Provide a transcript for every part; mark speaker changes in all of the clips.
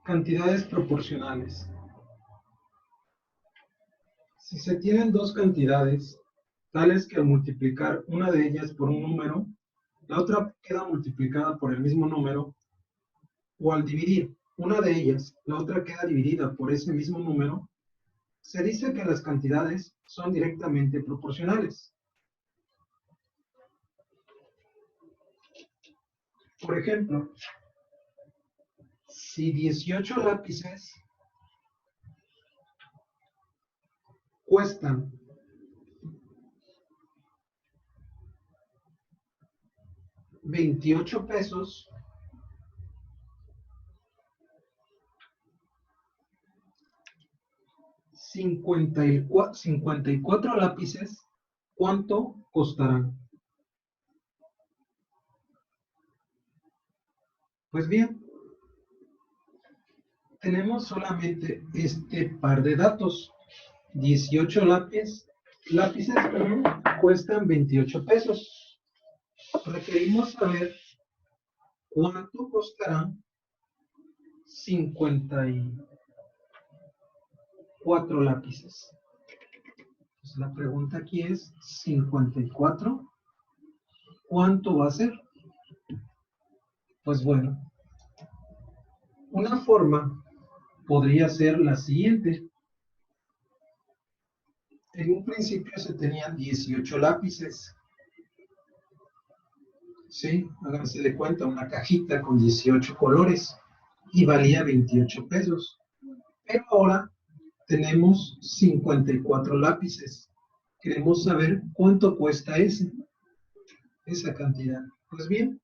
Speaker 1: Cantidades proporcionales. Si se tienen dos cantidades, tales que al multiplicar una de ellas por un número, la otra queda multiplicada por el mismo número, o al dividir una de ellas, la otra queda dividida por ese mismo número, se dice que las cantidades son directamente proporcionales. Por ejemplo, si 18 lápices cuestan 28 pesos, $54 lápices, ¿cuánto costarán? Pues bien, tenemos solamente este par de datos. 18 lápices cuestan 28 pesos. Requerimos saber cuánto costarán 54 lápices. Pues la pregunta aquí es 54. ¿Cuánto va a ser? Pues bueno, una forma podría ser la siguiente. En un principio se tenían 18 lápices. ¿Sí? Háganse de cuenta, una cajita con 18 colores y valía 28 pesos. Pero ahora tenemos 54 lápices. Queremos saber cuánto cuesta esa cantidad. Pues bien,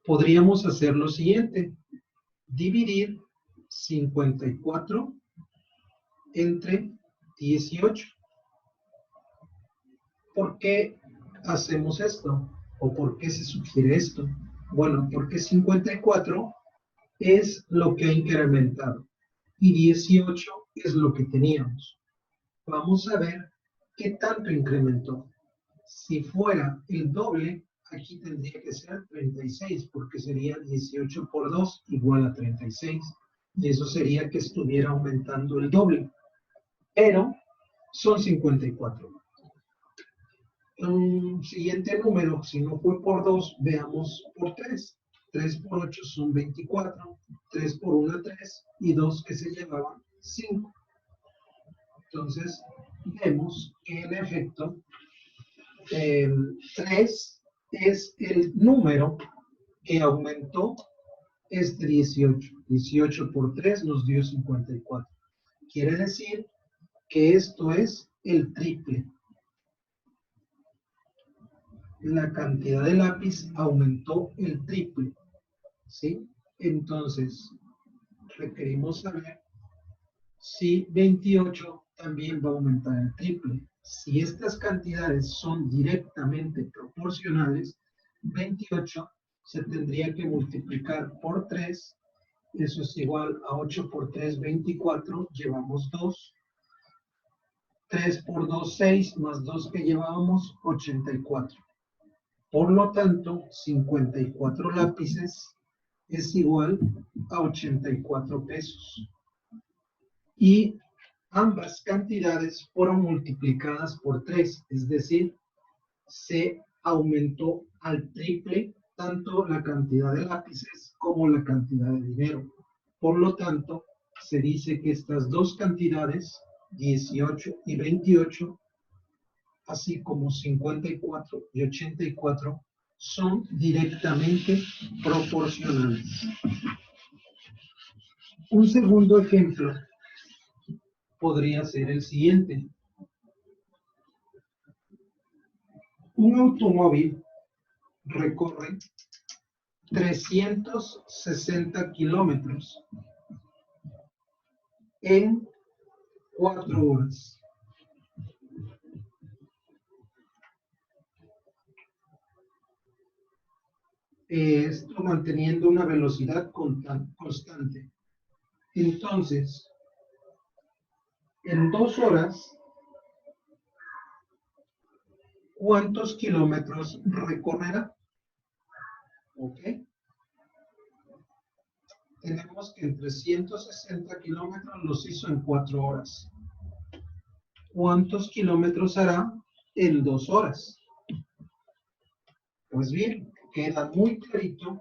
Speaker 1: podríamos hacer lo siguiente. Dividir 54 entre 18. ¿Por qué hacemos esto? ¿O por qué se sugiere esto? Bueno, porque 54 es lo que ha incrementado y 18 es lo que teníamos. Vamos a ver qué tanto incrementó. Si fuera el doble, aquí tendría que ser 36, porque sería 18 por 2 igual a 36. Y eso sería que estuviera aumentando el doble. Pero son 54. Un siguiente número, si no fue por 2, veamos por 3. 3 por 8 son 24, 3 por 1, 3, y 2 que se llevaban 5. Entonces, vemos que en efecto, 3 es el número que aumentó este 18. 18 por 3 nos dio 54. Quiere decir que esto es el triple. La cantidad de lápiz aumentó el triple, ¿sí? Entonces, requerimos saber si 28 también va a aumentar el triple. Si estas cantidades son directamente proporcionales, 28 se tendría que multiplicar por 3, eso es igual a 8 por 3, 24, llevamos 2. 3 por 2, 6, más 2 que llevábamos, 84. Por lo tanto, 54 lápices es igual a 84 pesos. Y ambas cantidades fueron multiplicadas por 3, es decir, se aumentó al triple tanto la cantidad de lápices como la cantidad de dinero. Por lo tanto, se dice que estas dos cantidades, 18 y 28, así como 54 y 84, son directamente proporcionales. Un segundo ejemplo podría ser el siguiente. Un automóvil recorre 360 kilómetros en 4 horas. Esto manteniendo una velocidad constante. Entonces, en 2 horas, ¿cuántos kilómetros recorrerá? ¿Ok? tenemos que entre 160 kilómetros los hizo en 4 horas. ¿Cuántos kilómetros hará en 2 horas? Pues bien, queda muy clarito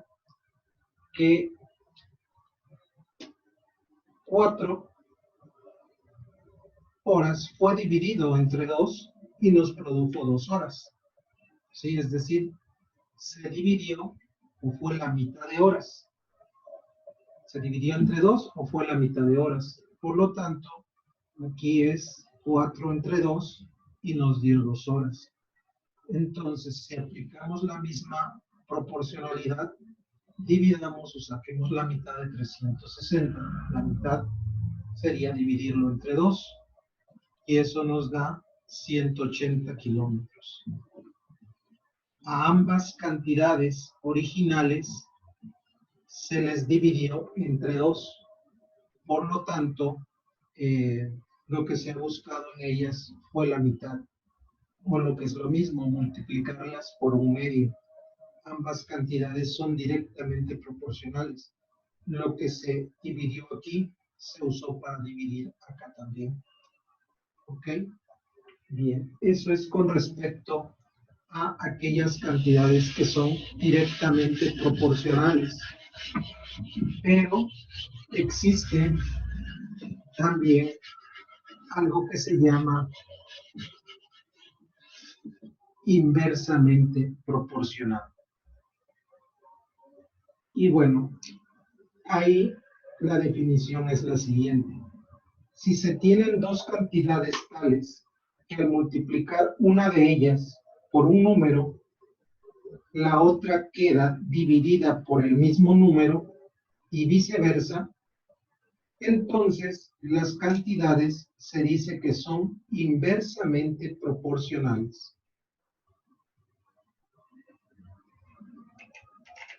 Speaker 1: que 4 horas fue dividido entre 2 y nos produjo 2 horas. ¿Sí? Es decir, se dividió o fue la mitad de horas. Se dividió entre 2 o fue la mitad de horas. Por lo tanto, aquí es 4 entre 2 y nos dio 2 horas. Entonces, si aplicamos la misma proporcionalidad, dividamos o saquemos la mitad de 360. La mitad sería dividirlo entre 2. Y eso nos da 180 kilómetros. A ambas cantidades originales se les dividió entre 2. Por lo tanto, lo que se ha buscado en ellas fue la mitad. O lo que es lo mismo, multiplicarlas por 1/2. Ambas cantidades son directamente proporcionales. Lo que se dividió aquí se usó para dividir acá también. ¿Ok? Bien, eso es con respecto a aquellas cantidades que son directamente proporcionales. Pero existe también algo que se llama inversamente proporcional. Y bueno, ahí la definición es la siguiente. Si se tienen dos cantidades tales que al multiplicar una de ellas por un número, la otra queda dividida por el mismo número y viceversa, entonces las cantidades se dice que son inversamente proporcionales.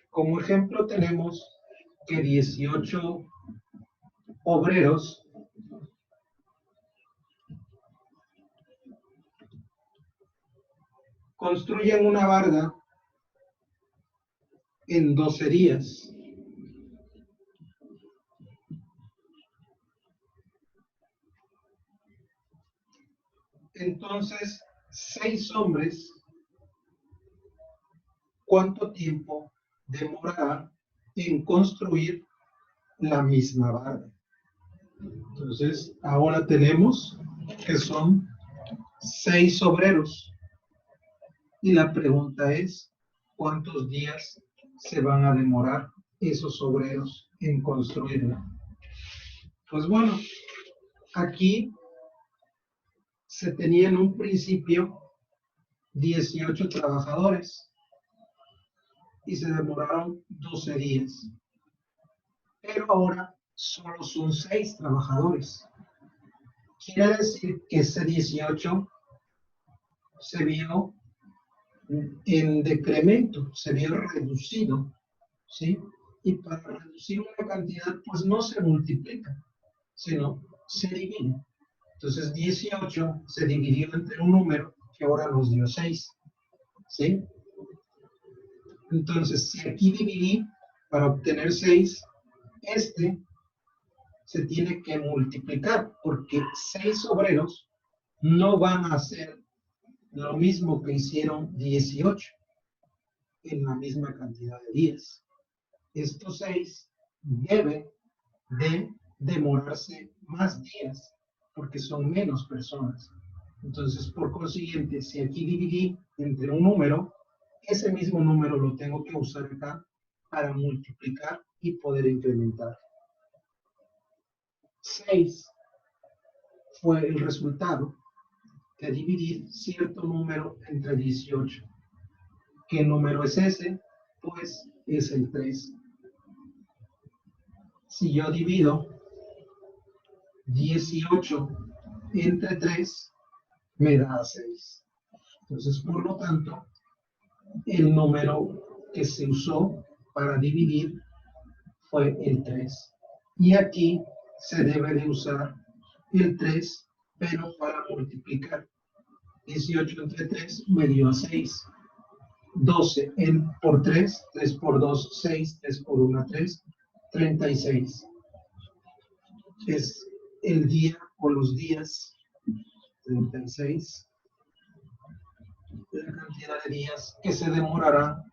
Speaker 1: Como ejemplo tenemos que 18 obreros construyen una barda en 12 días. Entonces, 6 hombres, ¿cuánto tiempo demorará en construir la misma barda? Entonces, ahora tenemos que son 6 obreros. Y la pregunta es, ¿cuántos días se van a demorar esos obreros en construirla? Pues bueno, aquí se tenía en un principio 18 trabajadores y se demoraron 12 días. Pero ahora solo son 6 trabajadores. Quiere decir que ese 18 se vio en decremento, se vio reducido, ¿sí? Y para reducir una cantidad, pues no se multiplica, sino se divide. Entonces 18 se dividió entre un número que ahora nos dio 6, ¿sí? Entonces, si aquí dividí para obtener 6, se tiene que multiplicar, porque 6 obreros no van a hacer lo mismo que hicieron 18 en la misma cantidad de días. Estos 6 deben de demorarse más días, porque son menos personas. Entonces, por consiguiente, si aquí dividí entre un número, ese mismo número lo tengo que usar acá para multiplicar y poder incrementar. 6 fue el resultado de dividir cierto número entre 18. ¿Qué número es ese? Pues es el 3. Si yo divido 18 entre 3, me da 6. Entonces, por lo tanto, el número que se usó para dividir fue el 3. Y aquí se debe de usar el 3, pero para multiplicar. 18 entre 3 me dio 6. 12 por 3, 3 por 2, 6, 3 por 1, 3. 36 es el día o los días. 36 la cantidad de días que se demorarán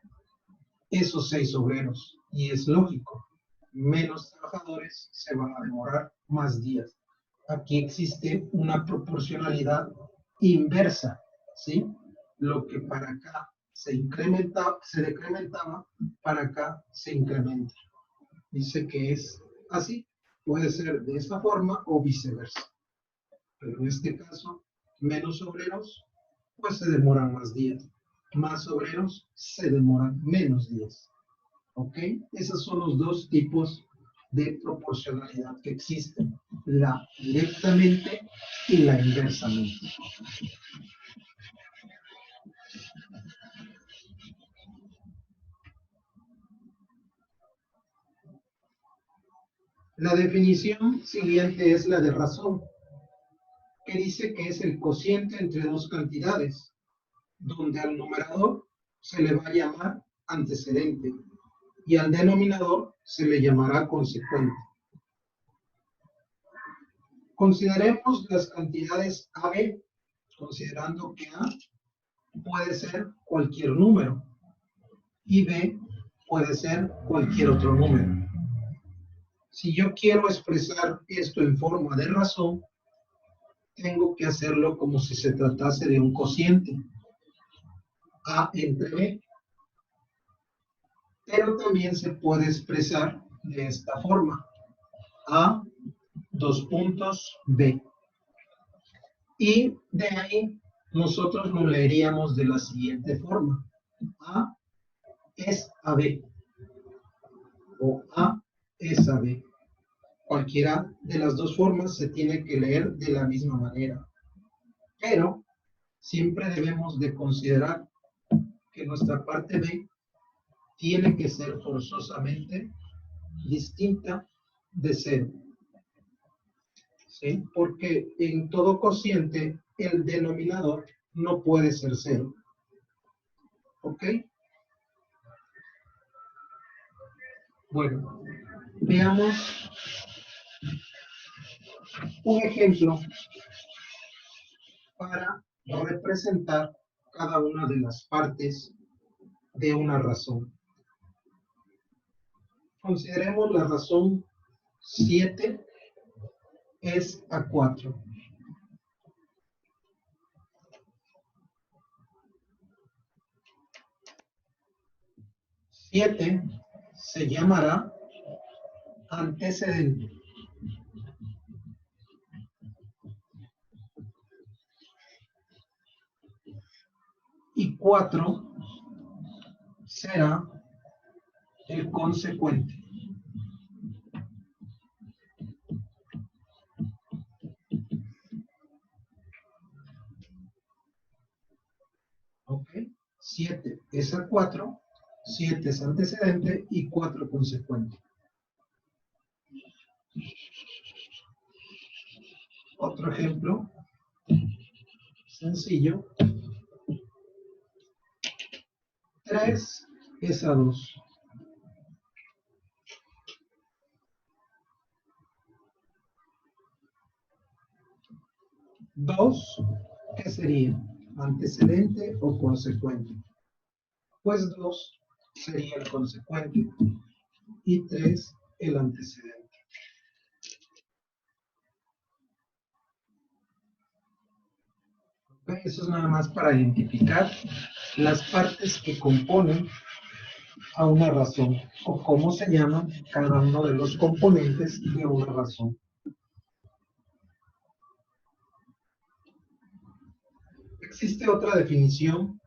Speaker 1: esos 6 obreros. Y es lógico, menos trabajadores se van a demorar más días. Aquí existe una proporcionalidad inversa, ¿sí? Lo que para acá se decrementaba, para acá se incrementa. Dice que es así, puede ser de esta forma o viceversa. Pero en este caso, menos obreros, pues se demoran más días. Más obreros, se demoran menos días. ¿Ok? Esos son los dos tipos de proporcionalidad que existen. La directamente y la inversamente. La definición siguiente es la de razón, que dice que es el cociente entre dos cantidades, donde al numerador se le va a llamar antecedente y al denominador se le llamará consecuente. Consideremos las cantidades AB, considerando que A puede ser cualquier número y B puede ser cualquier otro número. Si yo quiero expresar esto en forma de razón, tengo que hacerlo como si se tratase de un cociente, A entre B. Pero también se puede expresar de esta forma, A, dos puntos, B. Y de ahí nosotros lo leeríamos de la siguiente forma. A es AB o A es AB. Cualquiera de las dos formas se tiene que leer de la misma manera. Pero siempre debemos de considerar que nuestra parte B tiene que ser forzosamente distinta de cero. ¿Sí? Porque en todo cociente el denominador no puede ser cero. ¿Ok? Bueno, veamos un ejemplo para representar cada una de las partes de una razón. Consideremos la razón 7 es a 4. Siete se llamará antecedente. Y 4 será el consecuente. ¿Ok? 7 es a 4, 7 es antecedente y 4 consecuente. Otro ejemplo sencillo. 3 es a 2. 2, ¿qué sería? ¿Antecedente o consecuente? Pues 2 sería el consecuente y 3 el antecedente. Eso es nada más para identificar las partes que componen a una razón o cómo se llaman cada uno de los componentes de una razón. Existe otra definición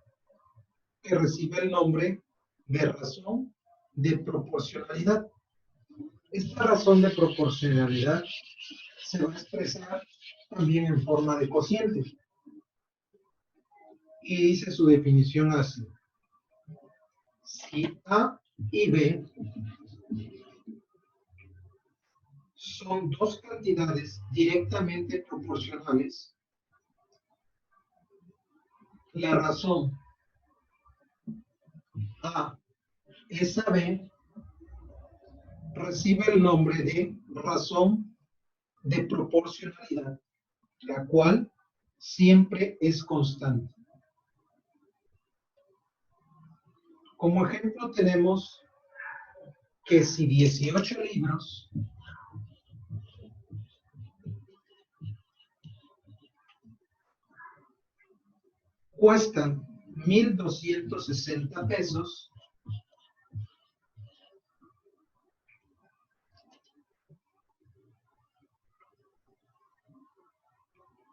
Speaker 1: que recibe el nombre de razón de proporcionalidad. Esta razón de proporcionalidad se va a expresar también en forma de cociente. Y dice su definición así. Si A y B son dos cantidades directamente proporcionales, la razón A es a B recibe el nombre de razón de proporcionalidad, la cual siempre es constante. Como ejemplo tenemos que si 18 libros cuestan 1,260 pesos,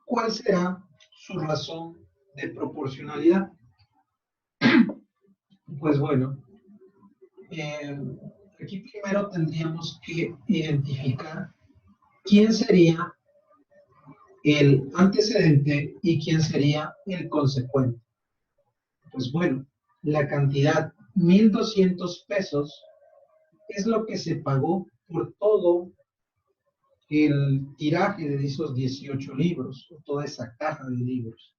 Speaker 1: ¿cuál será su razón de proporcionalidad? Pues bueno, aquí primero tendríamos que identificar quién sería el antecedente y quién sería el consecuente. Pues bueno, la cantidad 1,200 pesos es lo que se pagó por todo el tiraje de esos 18 libros, o toda esa caja de libros.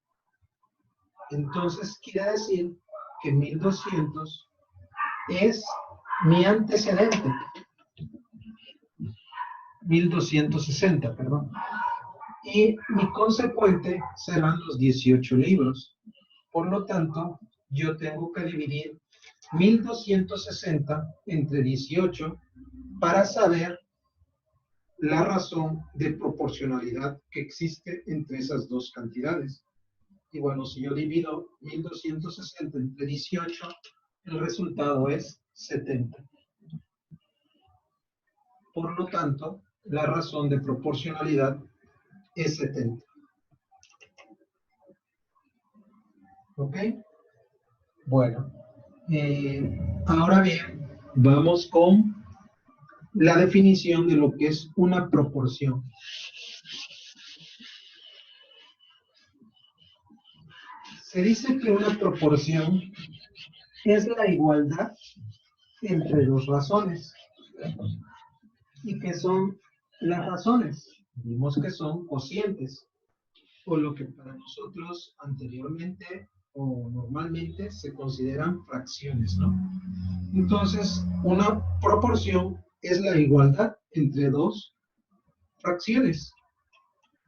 Speaker 1: Entonces quiere decir que 1,200 es mi antecedente, 1,260, perdón. Y mi consecuente serán los 18 libros. Por lo tanto, yo tengo que dividir 1,260 entre 18 para saber la razón de proporcionalidad que existe entre esas dos cantidades. Y bueno, si yo divido 1,260 entre 18, el resultado es 70. Por lo tanto, la razón de proporcionalidad es 70. ¿Ok? Bueno, ahora bien, vamos con la definición de lo que es una proporción. Se dice que una proporción es la igualdad entre dos razones. ¿Y qué son las razones? Vimos que son cocientes, o lo que para nosotros anteriormente o normalmente se consideran fracciones, ¿no? Entonces, una proporción es la igualdad entre dos fracciones.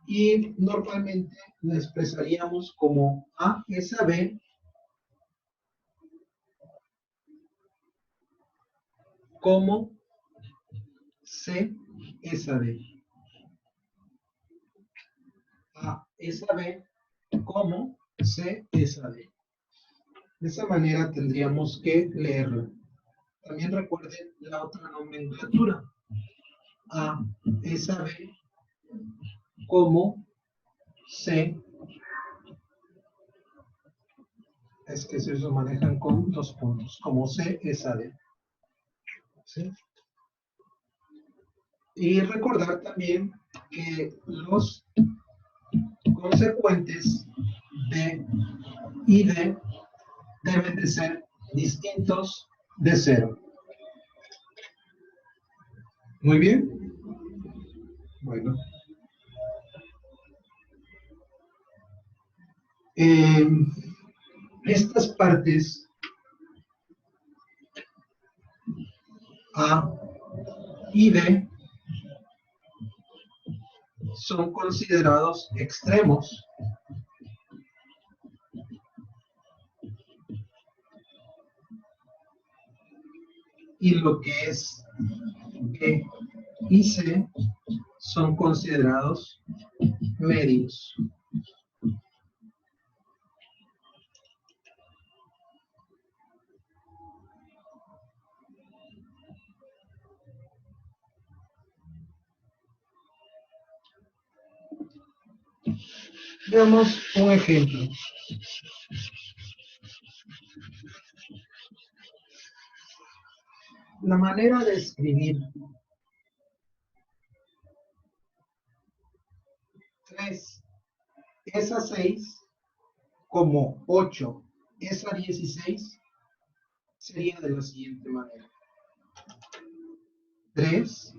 Speaker 1: Y normalmente la expresaríamos como A es a B como C es a D. A es a B como C es a D. De esa manera tendríamos que leerla. También recuerden la otra nomenclatura. A es a B como C. Es que se manejan con 2 puntos. Como C es a D. ¿Sí? Y recordar también que los consecuentes B y D deben de ser distintos de 0. Muy bien. Bueno. Estas partes A y D son considerados extremos. Y lo que es B y C son considerados medios. Veamos un ejemplo. La manera de escribir 3 es a 6 como 8 es a 16 sería de la siguiente manera. 3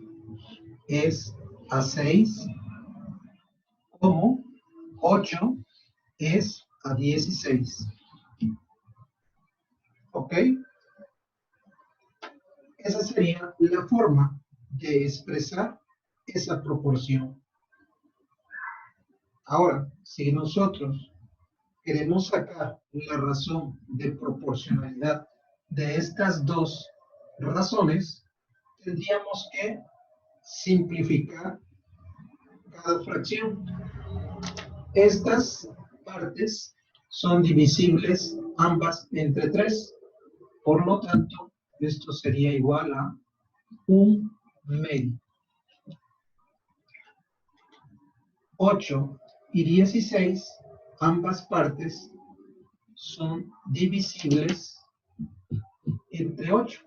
Speaker 1: es a 6 como 8 es a 16. ¿Ok? Esa sería la forma de expresar esa proporción. Ahora, si nosotros queremos sacar la razón de proporcionalidad de estas dos razones, tendríamos que simplificar cada fracción. Estas partes son divisibles ambas entre 3. Por lo tanto, esto sería igual a 1/medio. 8 y 16, ambas partes son divisibles entre 8.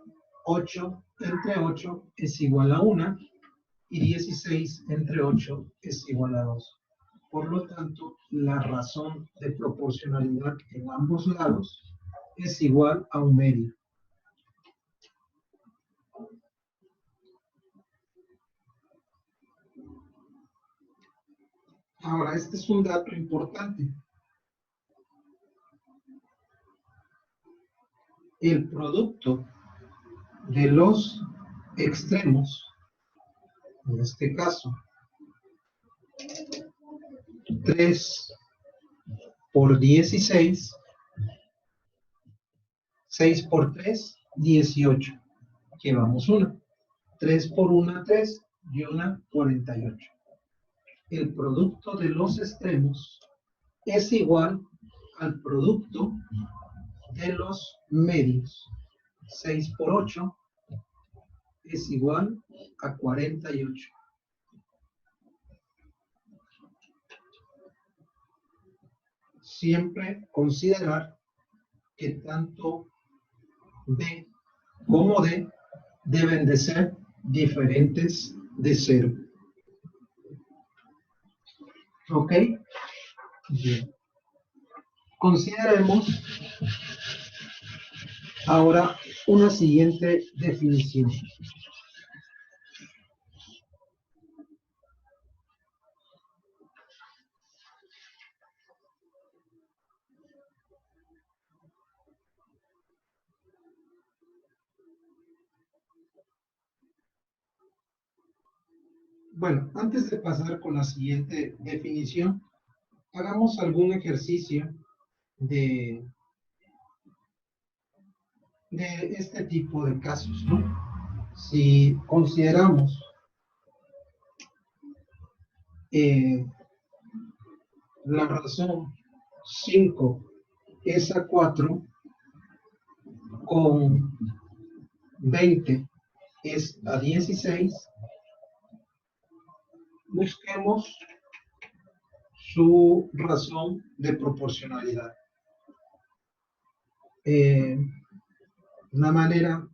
Speaker 1: 8 entre 8 es igual a 1 y 16 entre 8 es igual a 2. Por lo tanto, la razón de proporcionalidad en ambos lados es igual a 1/medio. Ahora, este es un dato importante. El producto de los extremos, en este caso, 3 por 16, 6 por 3, 18. Llevamos 1. 3 por 1, 3 y 1, 48. El producto de los extremos es igual al producto de los medios. 6 por 8 es igual a 48. Siempre considerar que tanto B como D deben de ser diferentes de 0. ¿Ok? Bien. Consideremos ahora una siguiente definición. Bueno, antes de pasar con la siguiente definición, hagamos algún ejercicio de este tipo de casos, ¿no? Si consideramos la razón 5 es a 4 con 20 es a 16, busquemos su razón de proporcionalidad. Una manera,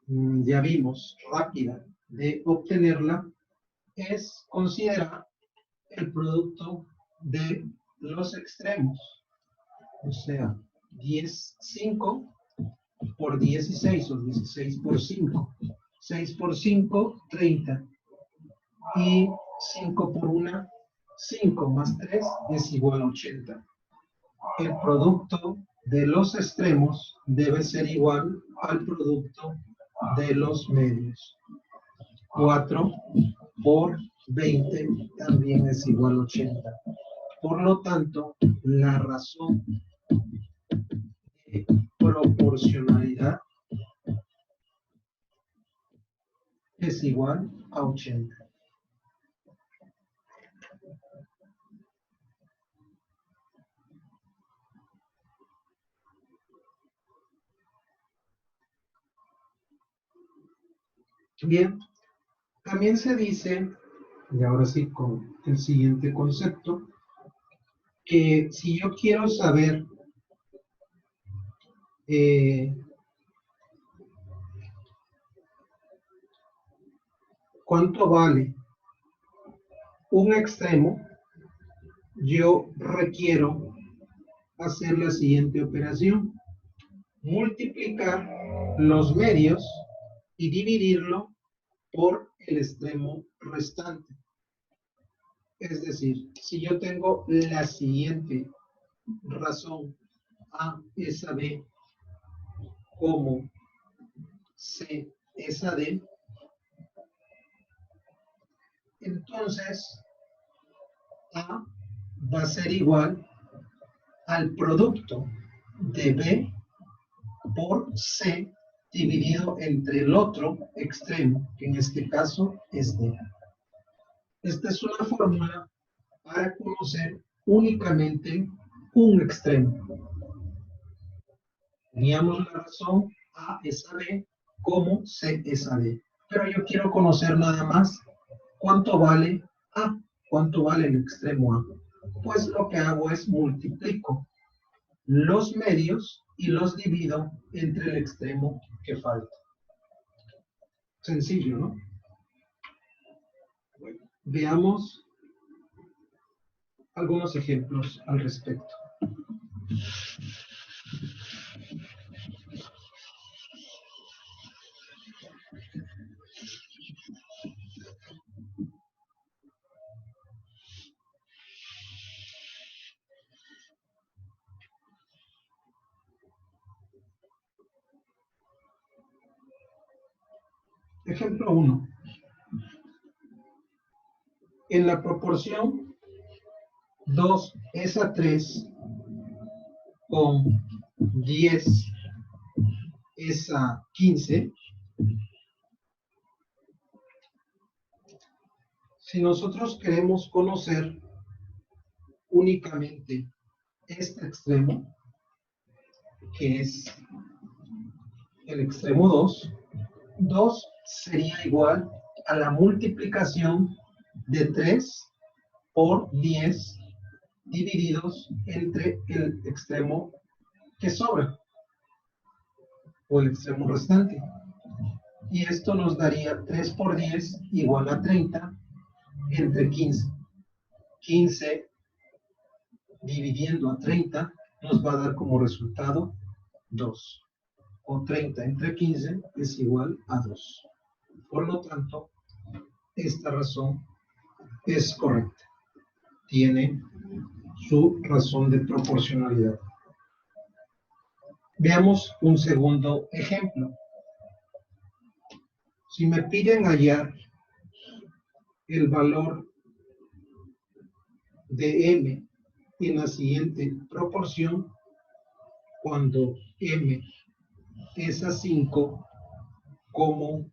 Speaker 1: ya vimos, rápida de obtenerla es considerar el producto de los extremos. O sea, 5 por 16 o 16 por 5. 6 por 5, 30. Y 5 por 1, 5 más 3 es igual a 80. El producto de los extremos debe ser igual al producto de los medios. 4 por 20 también es igual a 80. Por lo tanto, la razón de proporcionalidad es igual a 80. Bien, también se dice, y ahora sí con el siguiente concepto, que si yo quiero saber cuánto vale un extremo, yo requiero hacer la siguiente operación: multiplicar los medios y dividirlo por el extremo restante. Es decir, si yo tengo la siguiente razón A es a B como C es a D, Entonces, A va a ser igual al producto de B por C dividido entre el otro extremo, que en este caso es D. Esta es una fórmula para conocer únicamente un extremo. Teníamos la razón A es a B como C es a D. Pero yo quiero conocer nada más cuánto vale A, cuánto vale el extremo A. Pues lo que hago es multiplico los medios y los divido entre el extremo que falta. Sencillo, ¿no? Bueno, veamos algunos ejemplos al respecto. Ejemplo 1. En la proporción 2 es a 3 con 10 es a 15, si nosotros queremos conocer únicamente este extremo, que es el extremo 2, 2 sería igual a la multiplicación de 3 por 10 divididos entre el extremo que sobra, o el extremo restante. Y esto nos daría 3 por 10 igual a 30 entre 15. 15 dividiendo a 30 nos va a dar como resultado 2. O 30 entre 15 es igual a 2. Por lo tanto, esta razón es correcta. Tiene su razón de proporcionalidad. Veamos un segundo ejemplo. Si me piden hallar el valor de m en la siguiente proporción, cuando m es a 5, como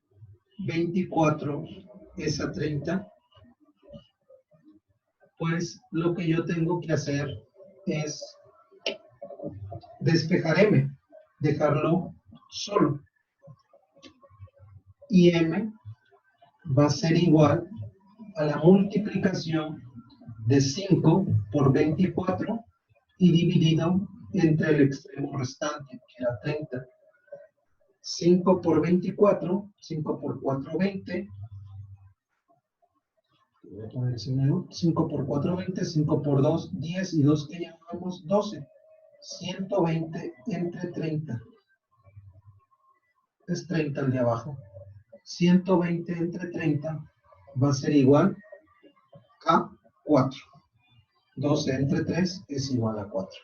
Speaker 1: 24 es a 30, pues lo que yo tengo que hacer es despejar m, dejarlo solo. Y m va a ser igual a la multiplicación de 5 por 24 y dividido entre el extremo restante, que era 30. 5 por 24, 5 por 4, 20. Voy a poner ese nuevo. 5 por 4, 20, 5 por 2, 10 y 2 que llamamos 12. 120 entre 30. Es 30 el de abajo. 120 entre 30 va a ser igual a 4. 12 entre 3 es igual a 4.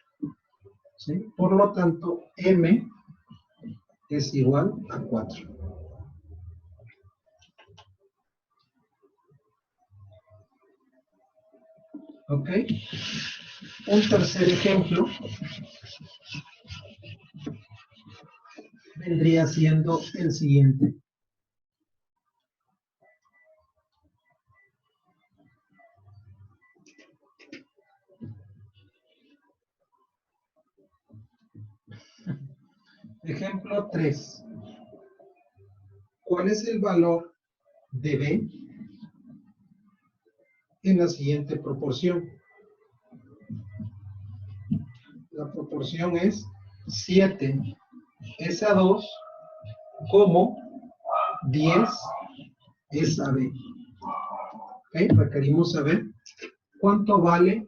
Speaker 1: ¿Sí? Por lo tanto, m es igual a 4. ¿Ok? Un tercer ejemplo vendría siendo el siguiente. Ejemplo 3. ¿Cuál es el valor de B en la siguiente proporción? La proporción es 7 es a 2 como 10 es a B. ¿Okay? Requerimos saber cuánto vale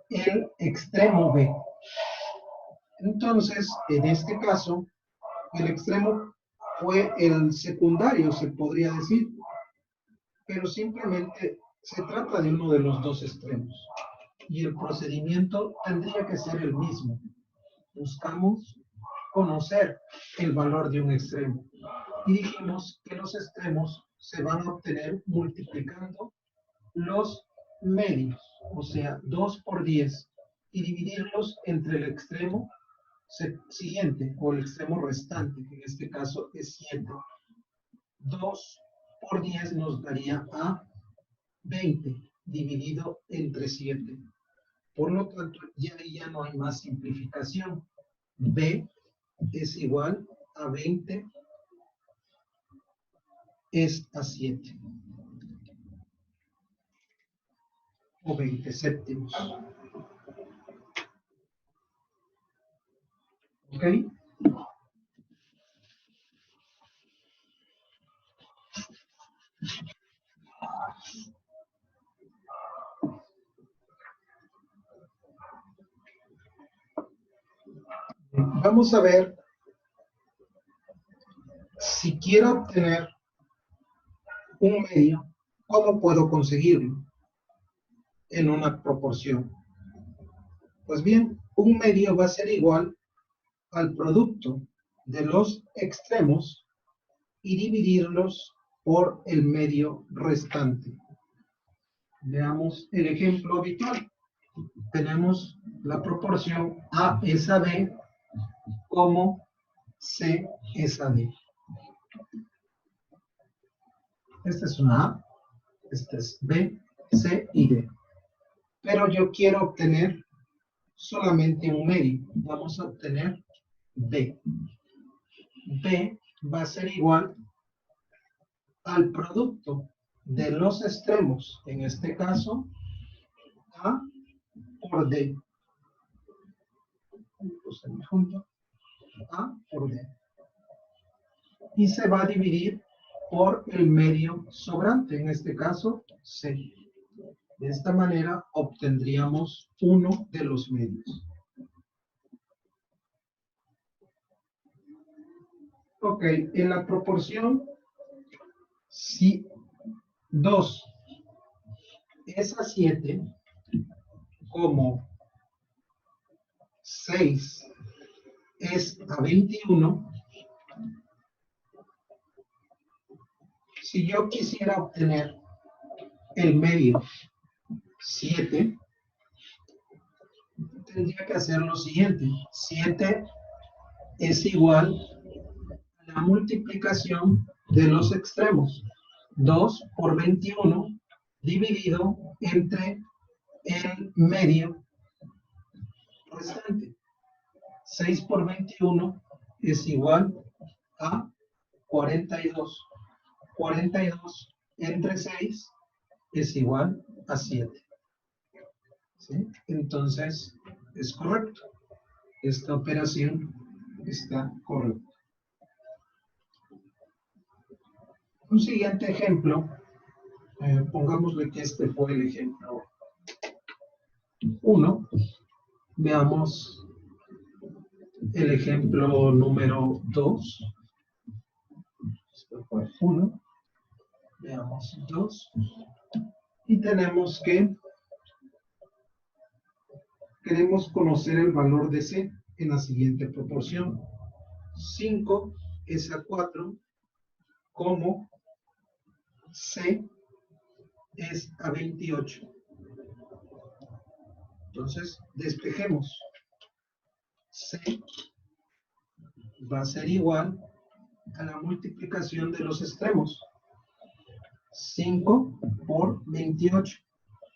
Speaker 1: el extremo B. Entonces, en este caso, el extremo fue el secundario, se podría decir, pero simplemente se trata de uno de los dos extremos. Y el procedimiento tendría que ser el mismo. Buscamos conocer el valor de un extremo. Y dijimos que los extremos se van a obtener multiplicando los medios, o sea, 2 por 10, y dividirlos entre el extremo siguiente o el extremo restante, que en este caso es 7. 2 por 10 nos daría a 20 dividido entre 7. Por lo tanto, ya no hay más simplificación. B es igual a 20 es a 7. O 20 séptimos. ¿Ok? Vamos a ver si quiero obtener un medio, ¿cómo puedo conseguirlo en una proporción? Pues bien, un medio va a ser igual al producto de los extremos y dividirlos por el medio restante. Veamos el ejemplo habitual. Tenemos la proporción A es a B como C es a D. Esta es una A, esta es B, C y D. Pero yo quiero obtener solamente un medio. Vamos a obtener B. B va a ser igual al producto de los extremos, en este caso, A por D. Junto, A por D. Y se va a dividir por el medio sobrante, en este caso, C. De esta manera obtendríamos uno de los medios. Ok, en la proporción, si 2 es a 7, como 6 es a 21, si yo quisiera obtener el medio 7, tendría que hacer lo siguiente. 7 es igual a la multiplicación de los extremos. 2 por 21 dividido entre el medio restante. 6 por 21 es igual a 42. 42 entre 6 es igual a 7. ¿Sí? Entonces, es correcto. Esta operación está correcta. Un siguiente ejemplo, pongámosle que este fue el ejemplo 1. Veamos el ejemplo número 2. Este fue 1. Veamos 2. Y tenemos que queremos conocer el valor de C en la siguiente proporción. 5 es a 4, como C es a 28. Entonces, despejemos. C va a ser igual a la multiplicación de los extremos. 5 por 28.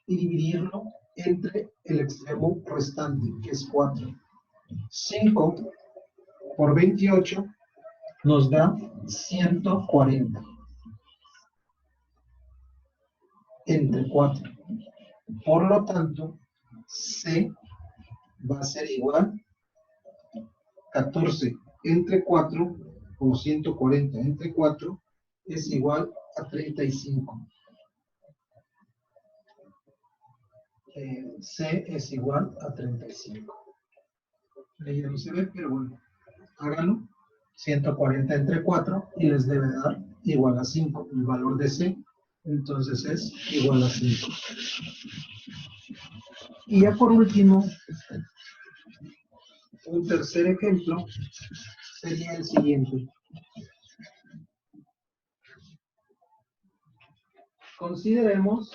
Speaker 1: Y dividirlo entre el extremo restante, que es 4. 5 por 28 nos da 140. Entre 4. Por lo tanto, C va a ser igual a 14 entre 4, o 140 entre 4, es igual a 35. C es igual a 35. Ahí ya no se ve, pero bueno, háganlo. 140 entre 4 y les debe dar igual a 5. El valor de C, entonces es igual a 5. Y ya por último, un tercer ejemplo sería el siguiente. Consideremos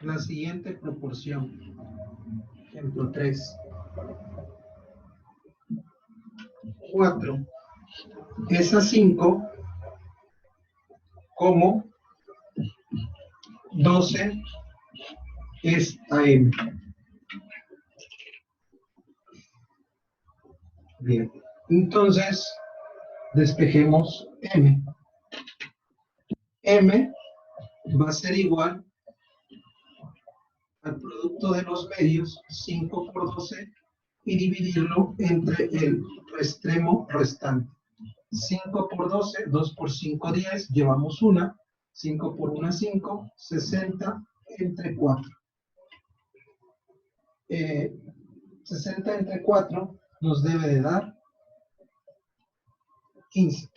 Speaker 1: la siguiente proporción. Ejemplo 3. 4 es a 5 como 12 es a m. Bien, entonces despejemos m. M va a ser igual al producto de los medios, 5 por 12, y dividirlo entre el extremo restante. 5 por 12, 2 por 5, 10, llevamos una, 5 por 1, 5, 60 entre 4. 60 entre 4 nos debe de dar 15.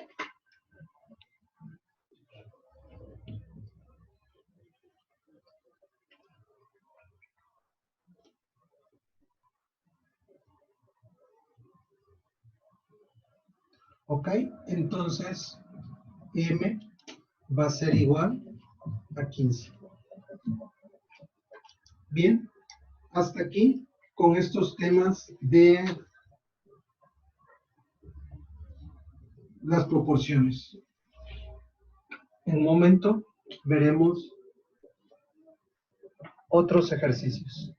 Speaker 1: Ok, entonces M va a ser igual a 15. Bien, hasta aquí con estos temas de las proporciones. En un momento veremos otros ejercicios.